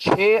$6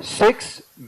6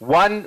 $1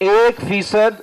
1%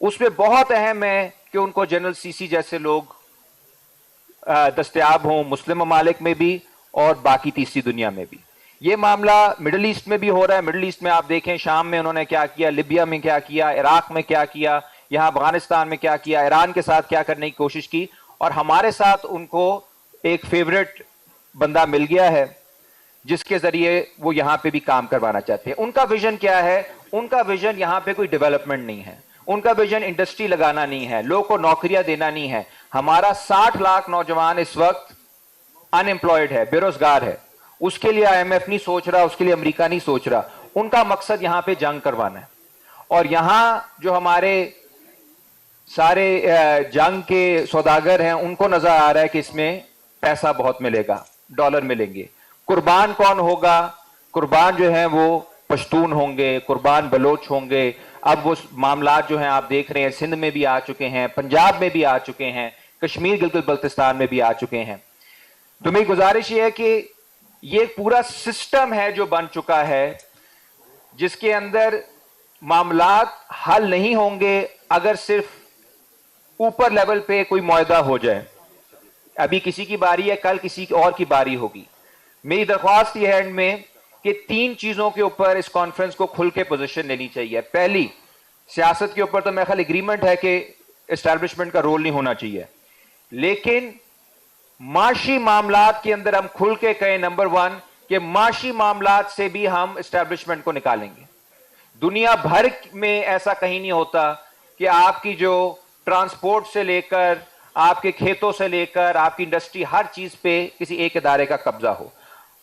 اس میں بہت اہم ہے کہ ان کو جنرل سی سی جیسے لوگ دستیاب ہوں، مسلم ممالک میں بھی اور باقی تیسری دنیا میں بھی. یہ معاملہ مڈل ایسٹ میں بھی ہو رہا ہے. مڈل ایسٹ میں آپ دیکھیں شام میں انہوں نے کیا کیا، لیبیا میں کیا کیا، عراق میں کیا کیا، یہاں افغانستان میں کیا کیا، ایران کے ساتھ کیا کرنے کی کوشش کی، اور ہمارے ساتھ ان کو ایک فیوریٹ بندہ مل گیا ہے جس کے ذریعے وہ یہاں پہ بھی کام کروانا چاہتے ہیں. ان کا ویژن کیا ہے؟ ان کا ویژن یہاں پہ کوئی ڈیولپمنٹ نہیں ہے، ان کا ویژن انڈسٹری لگانا نہیں ہے، لوگوں کو نوکریاں دینا نہیں ہے. ہمارا 60 لاکھ نوجوان اس وقت ان امپلائڈ ہے، بے روزگار ہے. اس کے لیے آئی ایم ایف نہیں سوچ رہا، اس کے لیے امریکہ نہیں سوچ رہا. ان کا مقصد یہاں پہ جنگ کروانا ہے. اور یہاں جو ہمارے سارے جنگ کے سوداگر ہیں ان کو نظر آ رہا ہے کہ اس میں پیسہ بہت ملے گا، ڈالر ملیں گے. قربان کون ہوگا؟ قربان جو ہیں وہ پشتون ہوں گے، قربان بلوچ ہوں گے. اب وہ معاملات جو ہیں آپ دیکھ رہے ہیں سندھ میں بھی آ چکے ہیں، پنجاب میں بھی آ چکے ہیں، کشمیر گلگت بلتستان میں بھی آ چکے ہیں. تو میری گزارش یہ ہے کہ یہ پورا سسٹم ہے جو بن چکا ہے جس کے اندر معاملات حل نہیں ہوں گے اگر صرف اوپر لیول پہ کوئی معاہدہ ہو جائے. ابھی کسی کی باری ہے، کل کسی اور کی باری ہوگی. میری درخواست یہ ہے اینڈ میں کہ 3 چیزوں کے اوپر اس کانفرنس کو کھل کے پوزیشن لینی چاہیے. پہلی، سیاست کے اوپر تو میرے خیال ایگریمنٹ ہے کہ اسٹیبلشمنٹ کا رول نہیں ہونا چاہیے، لیکن معاشی معاملات کے اندر ہم کھل کے کہیں نمبر 1 کہ معاشی معاملات سے بھی ہم اسٹیبلشمنٹ کو نکالیں گے. دنیا بھر میں ایسا کہیں نہیں ہوتا کہ آپ کی جو ٹرانسپورٹ سے لے کر آپ کے کھیتوں سے لے کر آپ کی انڈسٹری ہر چیز پہ کسی ایک ادارے کا قبضہ ہو.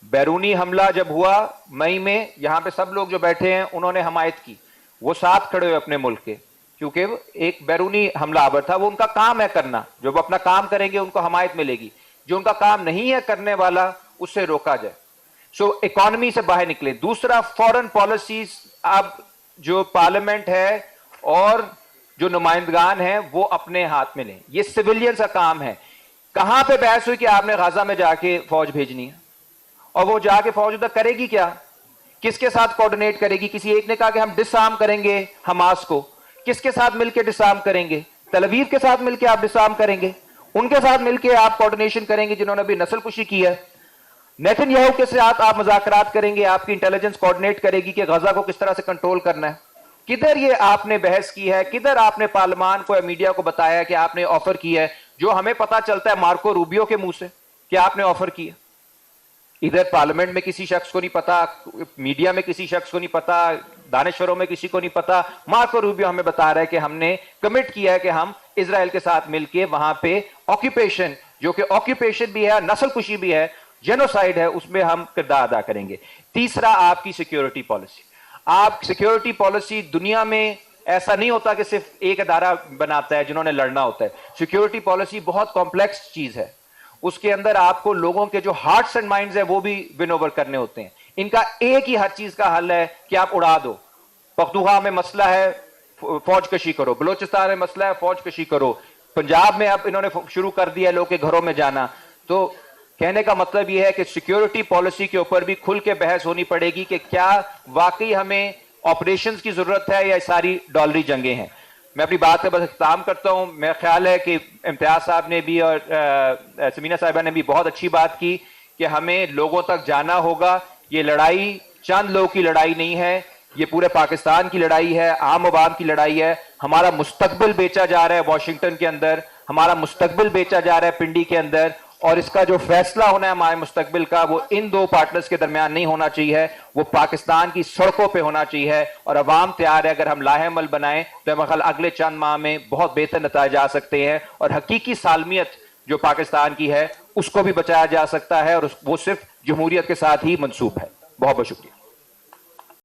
بیرونی حملہ جب ہوا مئی میں، یہاں پہ سب لوگ جو بیٹھے ہیں انہوں نے حمایت کی، وہ ساتھ کھڑے ہوئے اپنے ملک کے، کیونکہ ایک بیرونی حملہ آور تھا. وہ ان کا کام ہے کرنا، جو وہ اپنا کام کریں گے ان کو حمایت ملے گی. جو ان کا کام نہیں ہے کرنے والا اس سے روکا جائے. سو اکانومی سے باہر نکلے. دوسرا، فورن پالیسیز اب جو پارلیمنٹ ہے اور جو نمائندگان ہیں وہ اپنے ہاتھ میں لیں. یہ سویلینز کا کام ہے. کہاں پہ بحث ہوئی کہ آپ نے غزہ میں جا کے فوج بھیجنی ہے، اور وہ جا کے فوج ادھر کرے گی کیا؟ کس کے ساتھ کوارڈینیٹ کرے گی؟ کسی ایک نے کہا کہ ہم ڈس آرم کریں گے حماس کو. کس کے ساتھ مل کے ڈس آرم کریں گے؟ تل ابیب کے ساتھ مل کے آپ ڈس آرم کریں گے؟ ان کے ساتھ مل کے آپ کوارڈینیشن کریں گے جنہوں نے بھی نسل کشی کی ہے؟ نیتن یاہو کے ساتھ آپ مذاکرات کریں گے، آپ کی انٹیلیجنس کوارڈینیٹ کرے گی کہ غزہ کو کس طرح سے کنٹرول کرنا ہے؟ کدھر یہ آپ نے بحث کی ہے؟ کدھر آپ نے پارلیمان کو یا میڈیا کو بتایا کہ آپ نے آفر کی ہے؟ جو ہمیں پتا چلتا ہے مارکو روبیو کے منہ سے کہ آپ نے آفر کی ہے. ادھر پارلیمنٹ میں کسی شخص کو نہیں پتا، میڈیا میں کسی شخص کو نہیں پتا، دانشوروں میں کسی کو نہیں پتا. مارکو روبیو ہمیں بتا رہا ہے کہ ہم نے کمٹ کیا ہے کہ ہم اسرائیل کے ساتھ مل کے وہاں پہ آکیوپیشن، جو کہ آکیوپیشن بھی ہے، نسل کشی بھی ہے، جینوسائیڈ ہے، اس میں ہم کردار ادا کریں گے. تیسرا، آپ کی سیکیورٹی پالیسی. آپ سیکیورٹی پالیسی، دنیا میں ایسا نہیں ہوتا کہ صرف ایک ادارہ بناتا ہے جنہوں نے لڑنا ہوتا ہے. سیکیورٹی پالیسی بہت کمپلیکس چیز ہے. اس کے اندر آپ کو لوگوں کے جو ہارٹس اینڈ مائنڈز ہیں وہ بھی ون اوور کرنے ہوتے ہیں. ان کا ایک ہی ہر چیز کا حل ہے کہ آپ اڑا دو. پختونخوا میں مسئلہ ہے، فوج کشی کرو. بلوچستان میں مسئلہ ہے، فوج کشی کرو. پنجاب میں اب انہوں نے شروع کر دیا لوگ کے گھروں میں جانا. تو کہنے کا مطلب یہ ہے کہ سیکیورٹی پالیسی کے اوپر بھی کھل کے بحث ہونی پڑے گی کہ کیا واقعی ہمیں آپریشنز کی ضرورت ہے یا ساری ڈالری جنگیں ہیں. میں اپنی بات کا بس اختتام کرتا ہوں. میرا خیال ہے کہ امتیاز صاحب نے بھی اور سمینہ صاحبہ نے بھی بہت اچھی بات کی کہ ہمیں لوگوں تک جانا ہوگا. یہ لڑائی چند لوگوں کی لڑائی نہیں ہے، یہ پورے پاکستان کی لڑائی ہے، عام عوام کی لڑائی ہے. ہمارا مستقبل بیچا جا رہا ہے واشنگٹن کے اندر، ہمارا مستقبل بیچا جا رہا ہے پنڈی کے اندر، اور اس کا جو فیصلہ ہونا ہے ہمارے مستقبل کا وہ ان دو پارٹنرز کے درمیان نہیں ہونا چاہیے، وہ پاکستان کی سڑکوں پہ ہونا چاہیے. اور عوام تیار ہے، اگر ہم لاہے عمل بنائیں تو ہمارے خیال اگلے چند ماہ میں بہت بہتر نتائج آ سکتے ہیں، اور حقیقی سالمیت جو پاکستان کی ہے اس کو بھی بچایا جا سکتا ہے، اور وہ صرف جمہوریت کے ساتھ ہی منسوب ہے. بہت بہت شکریہ.